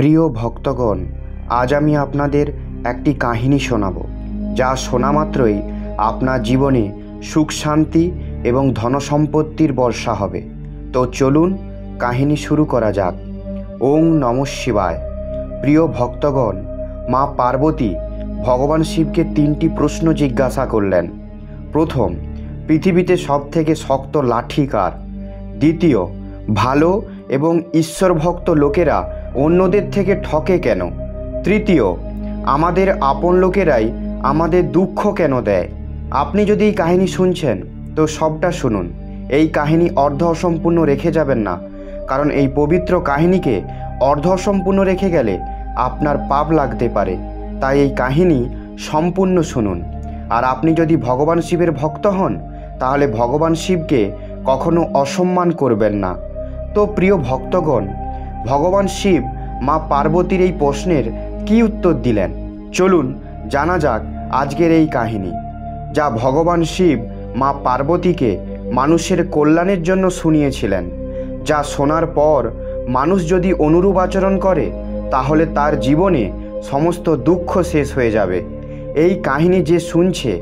প্রিয় ভক্তগণ, আজ আমি আপনাদের একটি কাহিনী শোনাব, যা শোনা মাত্রই আপনার জীবনে সুখ শান্তি এবং ধনসম্পত্তির বর্ষা হবে। তো চলুন কাহিনী শুরু করা যাক। ওং নমঃ শিবায়। প্রিয় ভক্তগণ, মা পার্বতী ভগবান শিবকে 3টি প্রশ্ন জিজ্ঞাসা করলেন। প্রথম, পৃথিবীতে সবথেকে শক্ত লাঠি কার? দ্বিতীয়, ভালো এবং ঈশ্বরভক্ত লোকেরা অন্যদের থেকে ঠকে কেন? তৃতীয়, আমাদের আপন লোকেরাই আমাদের দুঃখ কেন দেয়? আপনি যদি এই কাহিনী শুনছেন তো সবটা শুনুন। এই কাহিনী অর্ধ অসম্পূর্ণ রেখে যাবেন না, কারণ এই পবিত্র কাহিনীকে অর্ধ অসম্পূর্ণ রেখে গেলে আপনার পাপ লাগতে পারে। তাই এই কাহিনী সম্পূর্ণ শুনুন। আর আপনি যদি ভগবান শিবের ভক্ত হন তাহলে ভগবান শিবকে কখনো অসম্মান করবেন না। তো প্রিয় ভক্তগণ, ভগবান শিব মা পার্বতীর এই প্রশ্নের কী উত্তর দিলেন চলুন জানা যাক আজকের এই কাহিনী, যা ভগবান শিব মা পার্বতীকে মানুষের কল্যাণের জন্য শুনিয়েছিলেন। যা শোনার পর মানুষ যদি অনুরূপ আচরণ করে তাহলে তার জীবনে সমস্ত দুঃখ শেষ হয়ে যাবে। এই কাহিনী যে শুনছে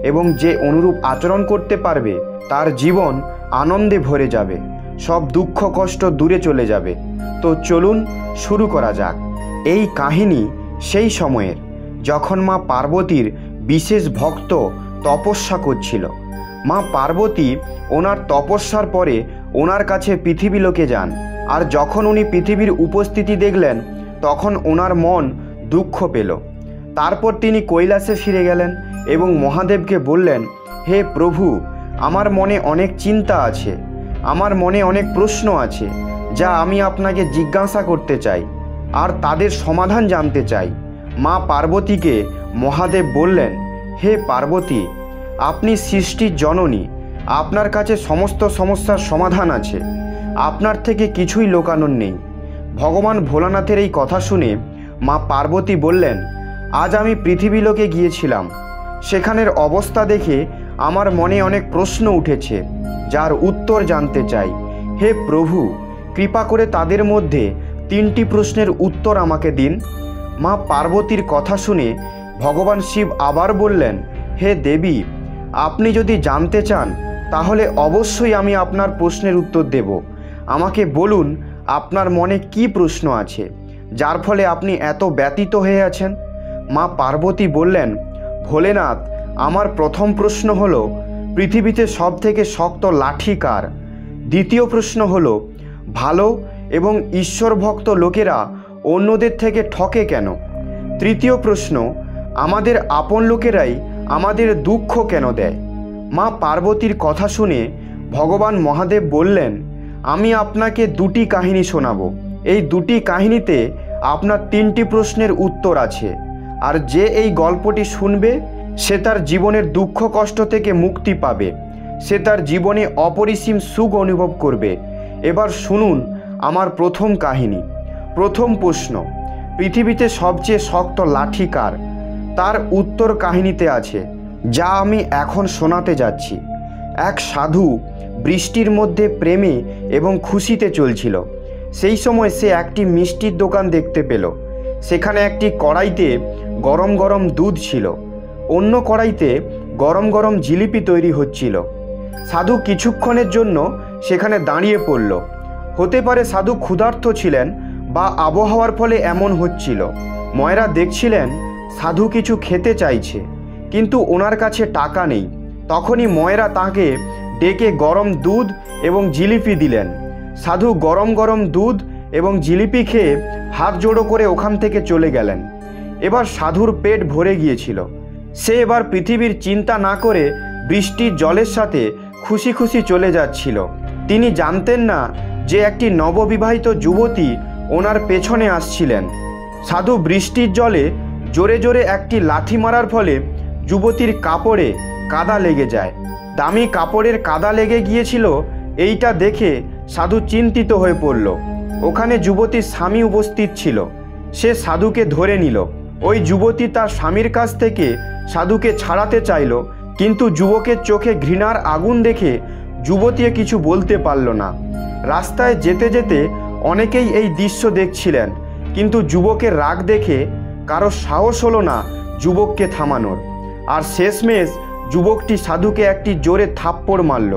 এবং যে অনুরূপ আচরণ করতে পারবে তার জীবন আনন্দে ভরে যাবে, সব দুঃখ কষ্ট দূরে চলে যাবে। তো চলুন শুরু করা যাক। এই কাহিনী সেই সময়ের, যখন মা পার্বতীর বিশেষ ভক্ত তপস্যা করছিল। মা পার্বতী ওনার তপস্যার পরে ওনার কাছে পৃথিবী লোকে যান। আর যখন উনি পৃথিবীর উপস্থিতি দেখলেন তখন ওনার মন দুঃখ পেল। তারপর তিনি কৈলাসে ফিরে গেলেন এবং মহাদেবকে বললেন, হে প্রভু, আমার মনে অনেক চিন্তা আছে, আমার মনে অনেক প্রশ্ন আছে, যা আমি আপনাকে জিজ্ঞাসা করতে চাই আর তাদের সমাধান জানতে চাই। মা পার্বতীকে মহাদেব বললেন, হে পার্বতী, আপনি সৃষ্টির জননী, আপনার কাছে সমস্ত সমস্যার সমাধান আছে, আপনার থেকে কিছুই লোকানোর নেই। ভগবান ভোলানাথের এই কথা শুনে মা পার্বতী বললেন, আজ আমি পৃথিবীলোকে গিয়েছিলাম, সেখানের অবস্থা দেখে আমার মনে অনেক প্রশ্ন উঠেছে, যার উত্তর জানতে চাই। হে প্রভু, কৃপা করে তাদের মধ্যে 3টি প্রশ্নের উত্তর আমাকে দিন। মা পার্বতীর কথা শুনে ভগবান শিব আবার বললেন, হে দেবী, আপনি যদি জানতে চান তাহলে অবশ্যই আমি আপনার প্রশ্নের উত্তর দেব। আমাকে বলুন আপনার মনে কি প্রশ্ন আছে, যার ফলে আপনি এত ব্যতীত হয়ে আছেন। মা পার্বতী বললেন, ভোলেনাথ, আমার প্রথম প্রশ্ন হলো, পৃথিবীতে সবথেকে শক্ত লাঠি কার? দ্বিতীয় প্রশ্ন হলো, ভালো এবং ঈশ্বরভক্ত লোকেরা অন্যদের থেকে ঠকে কেন? তৃতীয় প্রশ্ন, আমাদের আপন লোকেরাই আমাদের দুঃখ কেন দেয়? মা পার্বতীর কথা শুনে ভগবান মহাদেব বললেন, আমি আপনাকে 2টি কাহিনী শোনাবো। এই 2টি কাহিনীতে আপনার 3টি প্রশ্নের উত্তর আছে। আর যে এই গল্পটি শুনবে সে তার জীবনের দুঃখ কষ্ট থেকে মুক্তি পাবে, সে তার জীবনে অপরিসীম সুখ অনুভব করবে। এবার শুনুন আমার প্রথম কাহিনী। প্রথম প্রশ্ন, পৃথিবীতে সবচেয়ে শক্ত লাঠি কার? তার উত্তর কাহিনীতে আছে, যা আমি এখন শোনাতে যাচ্ছি। এক সাধু বৃষ্টির মধ্যে প্রেমে এবং খুশিতে চলছিল। সেই সময় সে একটি মিষ্টির দোকান দেখতে পেল। সেখানে একটি কড়াইতে গরম গরম দুধ ছিল, অন্য কড়াইতে গরম গরম জিলিপি তৈরি হচ্ছিল। সাধু কিছুক্ষণের জন্য সেখানে দাঁড়িয়ে পড়ল। হতে পারে সাধু ক্ষুধার্ত ছিলেন বা আবহাওয়ার ফলে এমন হচ্ছিল। ময়রা দেখছিলেন সাধু কিছু খেতে চাইছে, কিন্তু ওনার কাছে টাকা নেই। তখনই ময়রা তাকে ডেকে গরম দুধ এবং জিলিপি দিলেন। সাধু গরম গরম দুধ এবং জিলিপি খেয়ে হাত জোড়ো করে ওখান থেকে চলে গেলেন। এবার সাধুর পেট ভরে গিয়েছিল। সে এবার পৃথিবীর চিন্তা না করে বৃষ্টির জলের সাথে খুশি খুশি চলে যাচ্ছিল। তিনি জানতেন না যে একটি নববিবাহিত যুবতী ওনার পেছনে আসছিলেন। সাধু বৃষ্টির জলে জোরে জোরে একটি লাথি মারার ফলে যুবতীর কাপড়ে কাদা লেগে যায়। দামি কাপড়ের কাদা লেগে গিয়েছিল, এইটা দেখে সাধু চিন্তিত হয়ে পড়ল। ওখানে যুবতীর স্বামী উপস্থিত ছিল। সে সাধুকে ধরে নিল। ওই যুবতী তার স্বামীর কাছ থেকে সাধুকে ছাড়াতে চাইল, কিন্তু যুবকের চোখে ঘৃণার আগুন দেখে যুবতী কিছু বলতে পারল না। রাস্তায় যেতে যেতে অনেকেই এই দৃশ্য দেখছিলেন কিন্তু যুবকের রাগ দেখে কারো সাহস হলো না যুবককে থামানোর। আর শেষমেশ যুবকটি সাধুকে একটি জোরে থাপ্পড় মারল,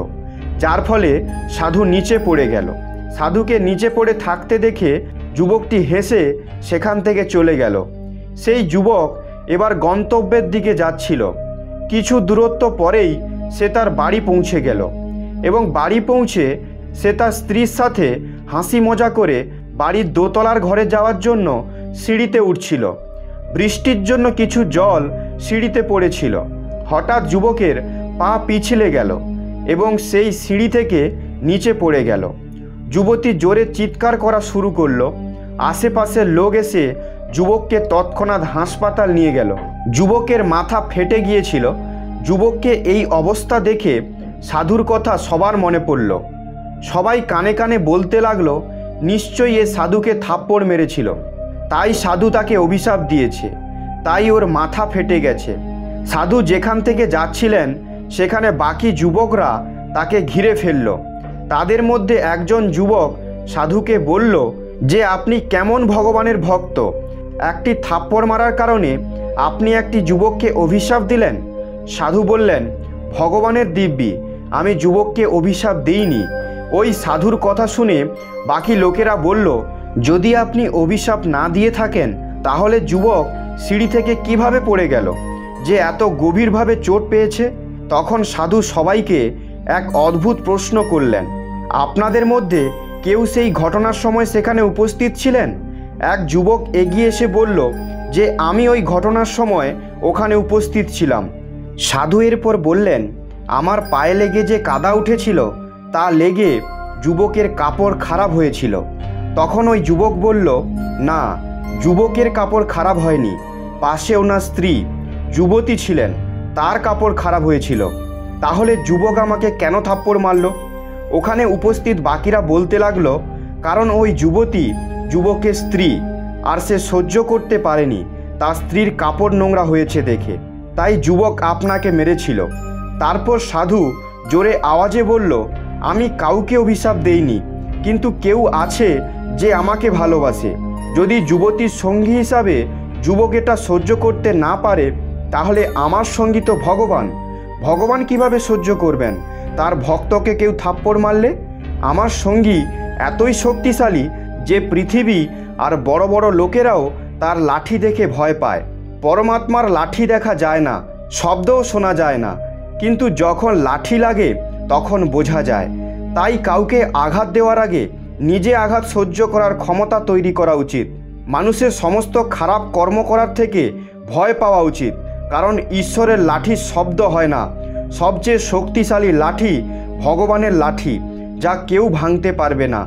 যার ফলে সাধু নিচে পড়ে গেল। সাধুকে নিচে পড়ে থাকতে দেখে যুবকটি হেসে সেখান থেকে চলে গেল। সেই যুবক এবার গন্তব্যের দিকে যাচ্ছিল। কিছু দূরত্ব পরেই সে তার বাড়ি পৌঁছে গেল এবং বাড়ি পৌঁছে সে তার স্ত্রীর সাথে হাসি মজা করে বাড়ির দোতলার ঘরে যাওয়ার জন্য সিঁড়িতে উঠছিল। বৃষ্টির জন্য কিছু জল সিঁড়িতে পড়েছিল। হঠাৎ যুবকের পা পিছলে গেল এবং সেই সিঁড়ি থেকে নিচে পড়ে গেল। যুবতী জোরে চিৎকার করা শুরু করলো। আশেপাশের লোক এসে যুবককে তৎক্ষণাৎ হাসপাতাল নিয়ে গেল। যুবকের মাথা ফেটে গিয়েছিল। যুবককে এই অবস্থা দেখে সাধুর কথা সবার মনে পড়ল। সবাই কানে কানে বলতে লাগলো, নিশ্চয়ই এ সাধুকে থাপ্পড় মেরেছিল, তাই সাধু তাকে অভিশাপ দিয়েছে, তাই ওর মাথা ফেটে গেছে। সাধু যেখান থেকে যাচ্ছিলেন সেখানে বাকি যুবকরা তাকে ঘিরে ফেলল। তাদের মধ্যে একজন যুবক সাধুকে বলল যে, আপনি কেমন ভগবানের ভক্ত? একটি থাপ্পড় মারার কারণে আপনি একটি যুবককে অভিশাপ দিলেন। সাধু বললেন, ভগবানের দিব্যি, আমি যুবককে অভিশাপ দিইনি। ওই সাধুর কথা শুনে বাকি লোকেরা বলল, যদি আপনি অভিশাপ না দিয়ে থাকেন তাহলে যুবক সিঁড়ি থেকে কিভাবে পড়ে গেল, যে এত গভীরভাবে চোট পেয়েছে? তখন সাধু সবাইকে এক অদ্ভুত প্রশ্ন করলেন, আপনাদের মধ্যে কেউ সেই ঘটনার সময় সেখানে উপস্থিত ছিলেন? এক যুবক এগিয়ে এসে বলল যে, আমি ওই ঘটনার সময় ওখানে উপস্থিত ছিলাম। সাধু এরপর বললেন, আমার পায়ে লেগে যে কাদা উঠেছিল তা লেগে যুবকের কাপড় খারাপ হয়েছিল। তখন ওই যুবক বলল, না, যুবকের কাপড় খারাপ হয়নি, পাশে ওনার স্ত্রী যুবতী ছিলেন, তার কাপড় খারাপ হয়েছিল। তাহলে যুবক আমাকে কেন থাপ্পড় মারল? ওখানে উপস্থিত বাকিরা বলতে লাগলো, কারণ ওই যুবতী যুবকের স্ত্রী, আর সে সহ্য করতে পারেনি তার স্ত্রীর কাপড় নোংরা হয়েছে দেখে, তাই যুবক আপনাকে মেরেছিল। তারপর সাধু জোরে আওয়াজে বলল, আমি কাউকে অভিশাপ দেইনি, কিন্তু কেউ আছে যে আমাকে ভালোবাসে। যদি যুবতীর সঙ্গী হিসাবে যুবক এটা সহ্য করতে না পারে, তাহলে আমার সঙ্গী তো ভগবান। ভগবান কিভাবে সহ্য করবেন তার ভক্তকে কেউ থাপ্পড় মারলে? আমার সঙ্গী এতই শক্তিশালী যে পৃথিবী আর বড় বড় লোকেরাও তার লাঠি দেখে ভয় পায়। পরমাত্মার লাঠি দেখা যায় না, শব্দও শোনা যায় না, কিন্তু যখন লাঠি লাগে তখন বোঝা যায়। তাই কাউকে আঘাত দেওয়ার আগে নিজে আঘাত সহ্য করার ক্ষমতা তৈরি করা উচিত। মানুষের সমস্ত খারাপ কর্ম করার থেকে ভয় পাওয়া উচিত, কারণ ঈশ্বরের লাঠির শব্দ হয় না। সবচেয়ে শক্তিশালী লাঠি ভগবানের লাঠি, যা কেউ ভাঙতে পারবে না,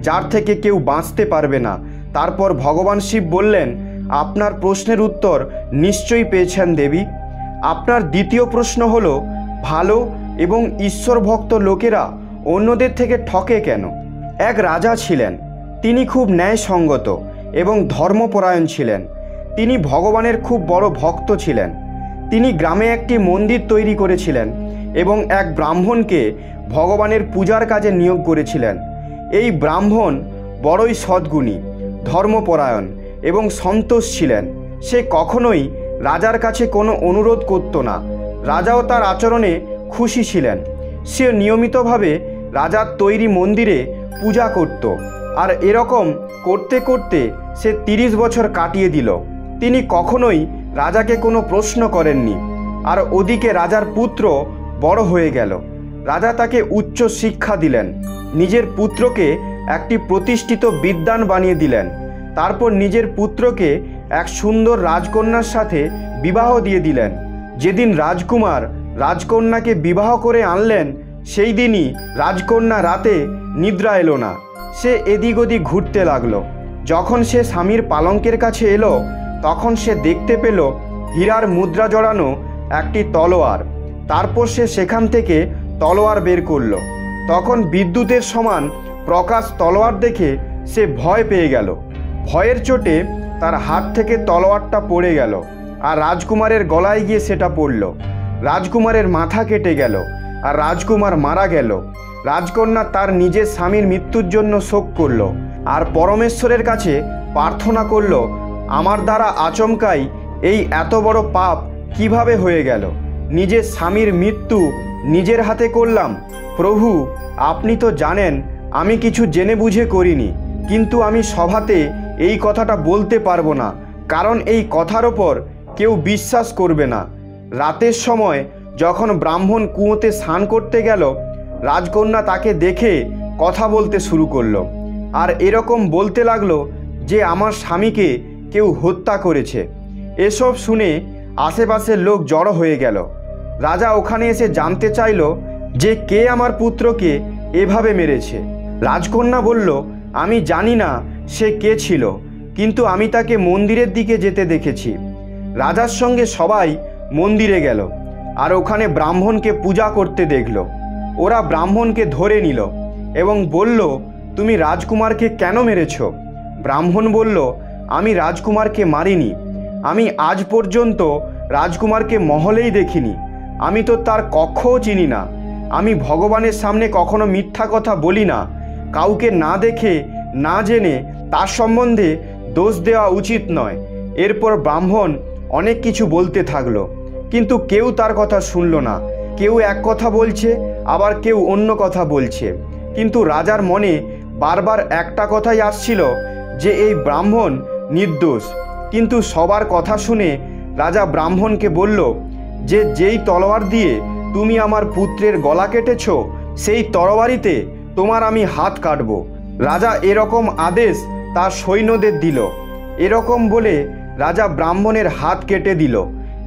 যার থেকে কেউ বাঁচতে পারবে না। তারপর ভগবান শিব বললেন, আপনার প্রশ্নের উত্তর নিশ্চয়ই পেয়েছেন দেবী। আপনার দ্বিতীয় প্রশ্ন হলো, ভালো এবং ঈশ্বর ভক্ত লোকেরা অন্যদের থেকে ঠকে কেন? এক রাজা ছিলেন, তিনি খুব ন্যায়সঙ্গত এবং ধর্মপরায়ণ ছিলেন। তিনি ভগবানের খুব বড় ভক্ত ছিলেন। তিনি গ্রামে একটি মন্দির তৈরি করেছিলেন এবং এক ব্রাহ্মণকে ভগবানের পূজার কাজে নিয়োগ করেছিলেন। এই ব্রাহ্মণ বড়ই সদ্গুণী, ধর্মপরায়ণ এবং সন্তোষ ছিলেন। সে কখনোই রাজার কাছে কোনো অনুরোধ করত না। রাজাও তার আচরণে খুশি ছিলেন। সে নিয়মিতভাবে রাজার তৈরি মন্দিরে পূজা করত, আর এরকম করতে করতে সে 30 বছর কাটিয়ে দিল। তিনি কখনোই রাজাকে কোনো প্রশ্ন করেননি। আর ওদিকে রাজার পুত্র বড় হয়ে গেল। রাজা তাকে উচ্চ শিক্ষা দিলেন, নিজের পুত্রকে একটি প্রতিষ্ঠিত বিদ্বান বানিয়ে দিলেন। তারপর নিজের পুত্রকে এক সুন্দর রাজকন্যার সাথে বিবাহ দিয়ে দিলেন। যেদিন রাজকুমার রাজকন্যাকে বিবাহ করে আনলেন, সেই দিনই রাজকন্যা রাতে নিদ্রা এলো না। সে এদিক ওদিক ঘুরতে লাগলো। যখন সে স্বামীর পালঙ্কের কাছে এলো, তখন সে দেখতে পেল হীরার মুদ্রা জড়ানো একটি তলোয়ার। তারপর সে সেখান থেকে তলোয়ার বের করলো। তখন বিদ্যুতের সমান প্রকাশ তলোয়ার দেখে সে ভয় পেয়ে গেল। ভয়ের চোটে তার হাত থেকে তলোয়ারটা পড়ে গেল আর রাজকুমারের গলায় গিয়ে সেটা পড়ল। রাজকুমারের মাথা কেটে গেল আর রাজকুমার মারা গেল। রাজকন্যা তার নিজের স্বামীর মৃত্যুর জন্য শোক করল আর পরমেশ্বরের কাছে প্রার্থনা করল, আমার দ্বারা আচমকাই এই এত বড় পাপ কিভাবে হয়ে গেল? নিজের স্বামীর মৃত্যু নিজের হাতে করলাম। প্রভু, আপনি তো জানেন আমি কিছু জেনে বুঝে করিনি, কিন্তু আমি সভাতে এই কথাটা বলতে পারবো না, কারণ এই কথার ওপর কেউ বিশ্বাস করবে না। রাতের সময় যখন ব্রাহ্মণ কুয়োতে স্নান করতে গেল, রাজকন্যা তাকে দেখে কথা বলতে শুরু করলো, আর এরকম বলতে লাগলো যে আমার স্বামীকে কেউ হত্যা করেছে। এসব শুনে আশেপাশের লোক জড়ো হয়ে গেল। রাজা ওখানে এসে জানতে চাইল যে কে আমার পুত্রকে এভাবে মেরেছে। রাজকন্যা বলল, আমি জানি না সে কে ছিল, কিন্তু আমি তাকে মন্দিরের দিকে যেতে দেখেছি। রাজার সঙ্গে সবাই মন্দিরে গেল আর ওখানে ব্রাহ্মণকে পূজা করতে দেখল। ওরা ব্রাহ্মণকে ধরে নিল এবং বলল, তুমি রাজকুমারকে কেন মেরেছ? ব্রাহ্মণ বলল, আমি রাজকুমারকে মারিনি। আমি আজ পর্যন্ত রাজকুমারকে মহলেই দেখিনি। আমি তো তার কক্ষও চিনি না। আমি ভগবানের সামনে কখনো মিথ্যা কথা বলি না। কাউকে না দেখে না জেনে তার সম্বন্ধে দোষ দেওয়া উচিত নয়। এরপর ব্রাহ্মণ অনেক কিছু বলতে থাকলো, কিন্তু কেউ তার কথা শুনল না। কেউ এক কথা বলছে, আবার কেউ অন্য কথা বলছে, কিন্তু রাজার মনে বারবার একটা কথাই আসছিল যে এই ব্রাহ্মণ নির্দোষ। কিন্তু সবার কথা শুনে রাজা ব্রাহ্মণকে বলল যে যেই তলোয়ার দিয়ে তুমি আমার পুত্রের গলা কেটেছ, সেই তরবারিতে তোমার আমি হাত কাটব। রাজা এরকম আদেশ তার সৈন্যদের দিল। এরকম বলে রাজা ব্রাহ্মণের হাত কেটে দিল।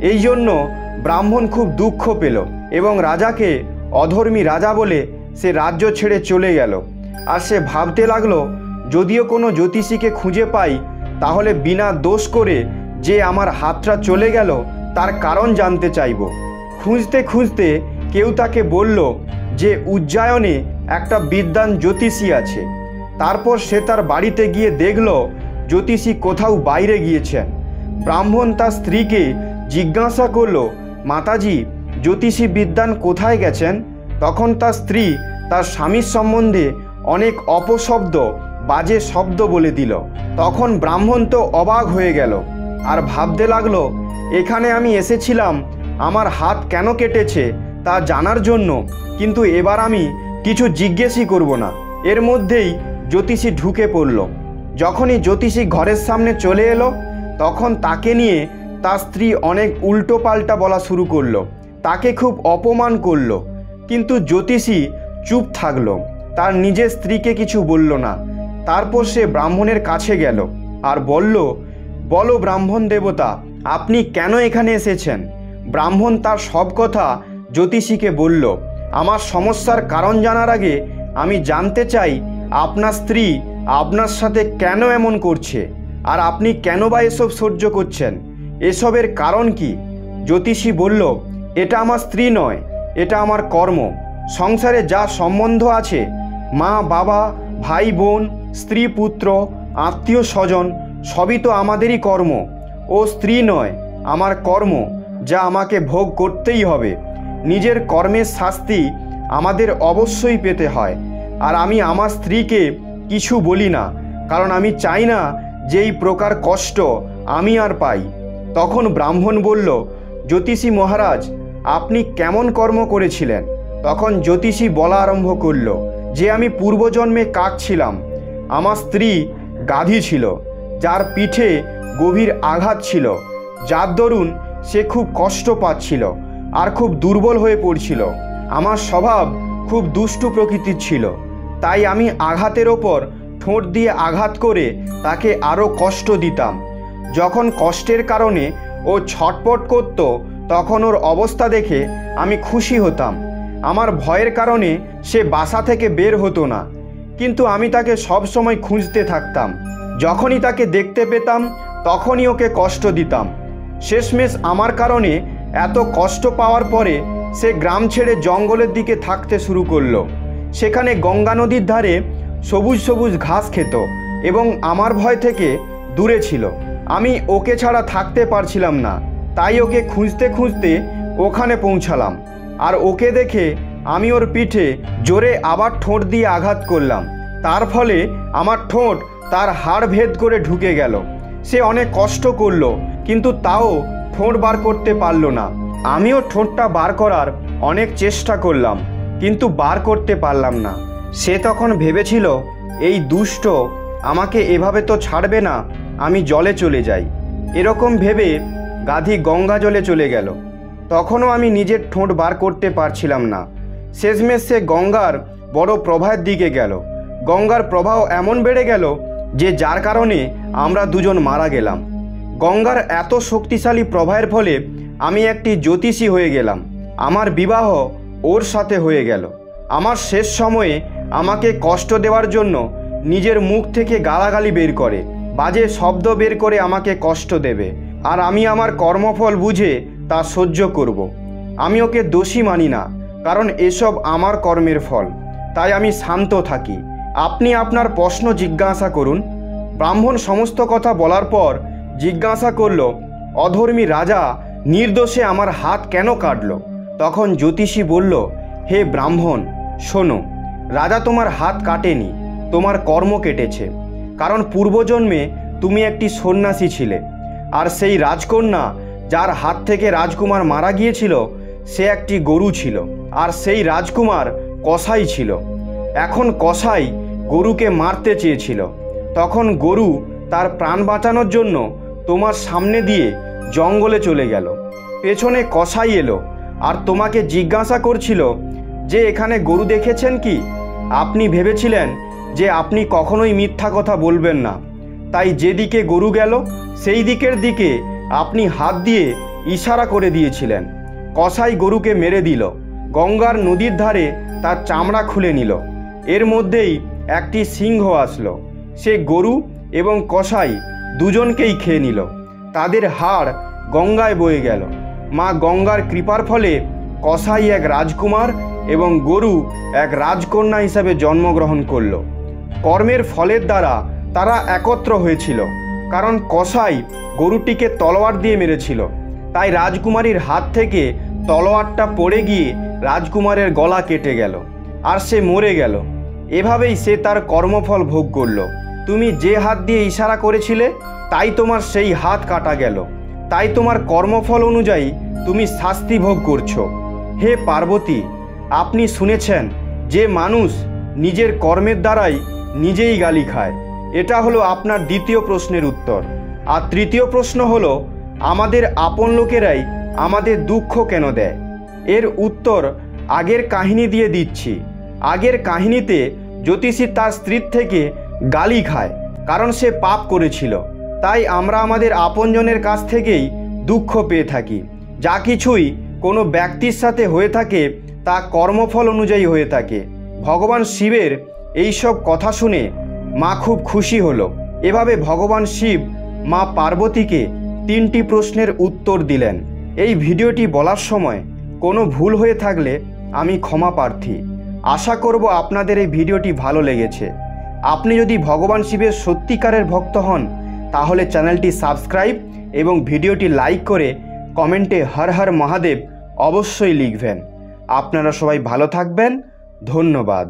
এই জন্য ব্রাহ্মণ খুব দুঃখ পেল এবং রাজাকে অধর্মী রাজা বলে সে রাজ্য ছেড়ে চলে গেল। আর সে ভাবতে লাগলো, যদিও কোনো জ্যোতিষীকে খুঁজে পাই, তাহলে বিনা দোষ করে যে আমার হাতটা চলে গেল তার কারণ জানতে চাইব। খুঁজতে খুঁজতে কেউ তাকে বলল যে উজ্জয়নে একটা বিদ্বান জ্যোতিষী আছে। তারপর সে তার বাড়িতে গিয়ে দেখল জ্যোতিষী কোথাও বাইরে গিয়েছেন। ব্রাহ্মণ তার স্ত্রীকে জিজ্ঞাসা করল, মাতাজি, জ্যোতিষী বিদ্বান কোথায় গেছেন? তখন তার স্ত্রী তার স্বামীর সম্বন্ধে অনেক অপশব্দ, বাজে শব্দ বলে দিল। তখন ব্রাহ্মণ তো অবাক হয়ে গেল আর ভাবতে লাগলো, এখানে আমি এসেছিলাম আমার হাত কেন কেটেছে তা জানার জন্য, কিন্তু এবার আমি কিছু জিজ্ঞেসই করব না। এর মধ্যেই জ্যোতিষী ঢুকে পড়ল। যখনই জ্যোতিষী ঘরের সামনে চলে এলো, তখন তাকে নিয়ে তার স্ত্রী অনেক উল্টো পাল্টা বলা শুরু করলো, তাকে খুব অপমান করলো। কিন্তু জ্যোতিষী চুপ থাকলো, তার নিজের স্ত্রীকে কিছু বলল না। তারপর সে ব্রাহ্মণের কাছে গেল আর বলল, বলো ব্রাহ্মণ দেবতা, আপনি কেন এখানে এসেছেন? ব্রাহ্মণ তার সব কথা জ্যোতিষীকে বলল। আমার সমস্যার কারণ জানার আগে আমি জানতে চাই আপনার স্ত্রী আপনার সাথে কেন এমন করছে, আর আপনি কেন বা এসব সহ্য করছেন? এসবের কারণ কি? জ্যোতিষী বলল, এটা আমার স্ত্রী নয়, এটা আমার কর্ম। সংসারে যা সম্বন্ধ আছে, মা বাবা, ভাই বোন, স্ত্রী পুত্র, আত্মীয় স্বজন, সবই তো আমাদেরই কর্ম। ও স্ত্রী নয়, আমার কর্ম, যা আমাকে ভোগ করতেই হবে। নিজের কর্মের শাস্তি আমাদের অবশ্যই পেতে হয়। আর আমি আমার স্ত্রীকে কিছু বলি না, কারণ আমি চাই না যে এই প্রকার কষ্ট আমি আর পাই। তখন ব্রাহ্মণ বলল, জ্যোতিষী মহারাজ, আপনি কেমন কর্ম করেছিলেন? তখন জ্যোতিষী বলা আরম্ভ করল যে আমি পূর্বজন্মে কাক ছিলাম। আমার স্ত্রী গাধী ছিল, যার পিঠে গভীর আঘাত ছিল, যার দরুন সে খুব কষ্ট পাচ্ছিল আর খুব দুর্বল হয়ে পড়ছিল। আমার স্বভাব খুব দুষ্টু প্রকৃতির ছিল, তাই আমি আঘাতের ওপর ঠোঁট দিয়ে আঘাত করে তাকে আরও কষ্ট দিতাম। যখন কষ্টের কারণে ও ছটপট করত, তখন ওর অবস্থা দেখে আমি খুশি হতাম। আমার ভয়ের কারণে সে বাসা থেকে বের হতো না, কিন্তু আমি তাকে সব সময় খুঁজতে থাকতাম। যখনই তাকে দেখতে পেতাম, তখনই ওকে কষ্ট দিতাম। শেষমেশ আমার কারণে এত কষ্ট পাওয়ার পরে সে গ্রাম ছেড়ে জঙ্গলের দিকে থাকতে শুরু করলো। সেখানে গঙ্গা নদীর ধারে সবুজ সবুজ ঘাস খেত এবং আমার ভয় থেকে দূরে ছিল। আমি ওকে ছাড়া থাকতে পারছিলাম না, তাই ওকে খুঁজতে খুঁজতে ওখানে পৌঁছালাম। আর ওকে দেখে আমি ওর পিঠে জোরে আবার ঠোঁট দিয়ে আঘাত করলাম, তার ফলে আমার ঠোঁট তার হাড় ভেদ করে ঢুকে গেল। সে অনেক কষ্ট করলো, কিন্তু তাও ঠোঁট বার করতে পারল না। আমিও ঠোঁটটা বার করার অনেক চেষ্টা করলাম, কিন্তু বার করতে পারলাম না। সে তখন ভেবেছিল এই দুষ্ট আমাকে এভাবে তো ছাড়বে না, আমি জলে চলে যাই। এরকম ভেবে গাধি গঙ্গা জলে চলে গেল। তখনও আমি নিজের ঠোঁট বার করতে পারছিলাম না। শেষমেশ সে গঙ্গার বড় প্রবাহের দিকে গেল। গঙ্গার প্রবাহ এমন বেড়ে গেল যে যার কারণে আমরা দুজন মারা গেলাম। গঙ্গার এত শক্তিশালী প্রবাহের ফলে আমি একটি জ্যোতিষী হয়ে গেলাম। আমার বিবাহ ওর সাথে হয়ে গেল। আমার শেষ সময়ে আমাকে কষ্ট দেওয়ার জন্য নিজের মুখ থেকে গালাগালি বের করে, বাজে শব্দ বের করে আমাকে কষ্ট দেবে, আর আমি আমার কর্মফল বুঝে তা সহ্য করব। আমি ওকে দোষী মানি না, কারণ এসব আমার কর্মের ফল। তাই আমি শান্ত থাকি। আপনি আপনার প্রশ্ন জিজ্ঞাসা করুন। ব্রাহ্মণ সমস্ত কথা বলার পর জিজ্ঞাসা করল, অধর্মী রাজা নির্দোষে আমার হাত কেন কাটল? তখন জ্যোতিষী বলল, হে ব্রাহ্মণ, শোনো, রাজা তোমার হাত কাটেনি, তোমার কর্ম কেটেছে। কারণ পূর্বজন্মে তুমি একটি সন্ন্যাসী ছিলে, আর সেই রাজকন্যা যার হাত থেকে রাজকুমার মারা গিয়েছিল সে একটি গরু ছিল, আর সেই রাজকুমার কসাই ছিল। এখন কসাই গরুকে মারতে চেয়েছিল। তখন গরু তার প্রাণ বাঁচানোর জন্য তোমার সামনে দিয়ে জঙ্গলে চলে গেল। পেছনে কসাই এলো আর তোমাকে জিজ্ঞাসা করছিল যে এখানে গরু দেখেছেন কি? আপনি ভেবেছিলেন যে আপনি কখনোই মিথ্যা কথা বলবেন না, তাই যেদিকে গরু গেল সেই দিকের দিকে আপনি হাত দিয়ে ইশারা করে দিয়েছিলেন। কসাই গরুকে মেরে দিল। গঙ্গার নদীর ধারে তার চামড়া খুলে নিল। এর মধ্যেই একটি সিংহ আসলো। সে গরু এবং কসাই দুজনকেই খেয়ে নিল। তাদের হাড় গঙ্গায় বয়ে গেল। মা গঙ্গার কৃপার ফলে কসাই এক রাজকুমার এবং গরু এক রাজকন্যা হিসাবে জন্মগ্রহণ করল। কর্মের ফলের দ্বারা তারা একত্র হয়েছিল। কারণ কসাই গরুটিকে তলোয়ার দিয়ে মেরেছিল, তাই রাজকুমারীর হাত থেকে তলোয়ারটা পড়ে গিয়ে রাজকুমারের গলা কেটে গেল আর সে মরে গেল। এভাবেই সে তার কর্মফল ভোগ করল। তুমি যে হাত দিয়ে ইশারা করেছিলে তাই তোমার সেই হাত কাটা গেল। তাই তোমার কর্মফল অনুযায়ী তুমি শাস্তি ভোগ করছো। হে পার্বতী, আপনি শুনেছেন যে মানুষ নিজের কর্মের দ্বারাই নিজেই গালি খায়। এটা হলো আপনার দ্বিতীয় প্রশ্নের উত্তর। আর তৃতীয় প্রশ্ন হলো, আমাদের আপন লোকেরাই আমাদের দুঃখ কেন দেয়? এর উত্তর আগের কাহিনী দিয়ে দিচ্ছি। আগের কাহিনীতে জ্যোতিষী তার স্ত্রীর থেকে গালি খায়, কারণ সে পাপ করেছিল। তাই আমরা আমাদের আপনজনের কাছ থেকেই দুঃখ পেয়ে থাকি। যা কিছুই কোনো ব্যক্তির সাথে হয়ে থাকে তা কর্মফল অনুযায়ী হয়ে থাকে। ভগবান শিবের এইসব কথা শুনে মা খুব খুশি হলো। এভাবে ভগবান শিব মা পার্বতীকে 3টি প্রশ্নের উত্তর দিলেন। এই ভিডিওটি বলার সময় কোনো ভুল হয়ে থাকলে আমি ক্ষমা প্রার্থী। আশা করব আপনাদের এই ভিডিওটি ভালো লেগেছে। আপনি যদি ভগবান শিবের সত্যিকারের ভক্ত হন তাহলে চ্যানেলটি সাবস্ক্রাইব এবং ভিডিওটি লাইক করে কমেন্টে হর হর মহাদেব অবশ্যই লিখবেন। আপনারা সবাই ভালো থাকবেন। ধন্যবাদ।